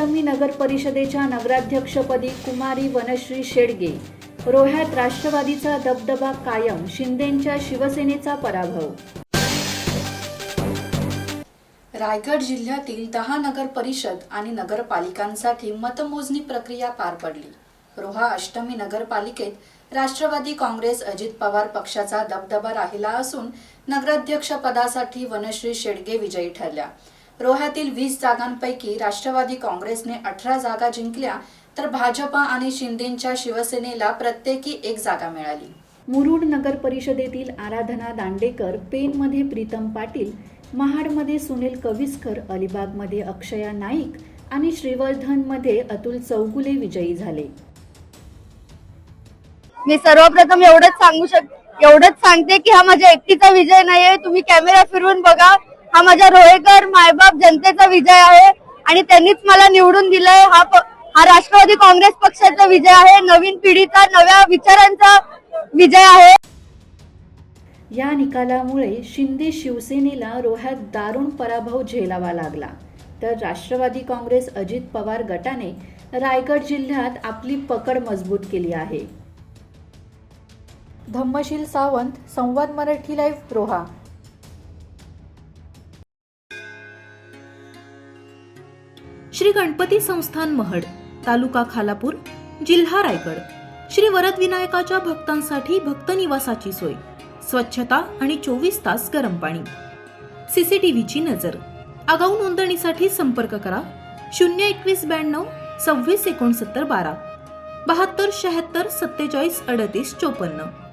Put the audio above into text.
अष्टमी नगर परिषदेच्या नगराध्यक्षपदी कुमारी वनश्री शेडगे, रोह्यात राष्ट्रवादीचा दबदबा कायम, शिंदेंच्या शिवसेनेचा पराभव। रायगड जिल्ह्यातील 10 नगर परिषद आणि नगरपालिकांसाठी मतमोजणी प्रक्रिया पार पडली। रोहा अष्टमी नगरपालिकेत राष्ट्रवादी काँग्रेस अजित पवार पक्षाचा दबदबा राहिला असून नगराध्यक्ष पदासाठी वनश्री शेडगे विजयी ठरल्या। रोह्यातील 20 जागांपैकी राष्ट्रवादी काँग्रेसने 18 जागा जिंकल्या, तर भाजपा आणि शिंदेंच्या शिवसेनेला प्रत्येकी 1 जागा मिळाली। मुरुड नगर परिषदेतील आराधना दांडेकर, पेनमध्ये प्रीतम पाटील, महाडमध्ये सुनील कविस्कर, अलिबागमध्ये अक्षया नाईक आणि श्रीवर्धनमध्ये अतुल चौगुले विजयी झाले। मी सर्वप्रथम एवढंच सांगते की हा माझ्या एकटीचा विजय नाहीये। तुम्ही कॅमेरा फिरवून बघा, हा माझ्या रोहेकर मायबाप जनतेचा विजय आहे आणि त्यांनीच मला निवडून दिलंय। हा राष्ट्रवादी काँग्रेस पक्षाचा विजय आहे, नवीन पिढीचा, नव्या विचारांचा विजय आहे। या निकालामुळे शिंदे शिवसेनेला रोह्यात दारुण पराभव झेलावा लागला, तर राष्ट्रवादी काँग्रेस अजित पवार गटाने रायगड जिल्ह्यात आपली पकड मजबूत केली आहे। धम्मशील सावंत, संवाद मराठी लाईव्ह, रोहा। श्री गणपती संस्थान महड, तालुका खालापूर, जिल्हा रायगड। श्री वरद विनायकाच्या भक्तांसाठी भक्त निवासाची सोय, स्वच्छता आणि 24 तास गरम पाणी, सीसीटीव्हीची नजर। आगाऊ नोंदणीसाठी संपर्क करा 02192 26 69 12 72 76 47 38 54।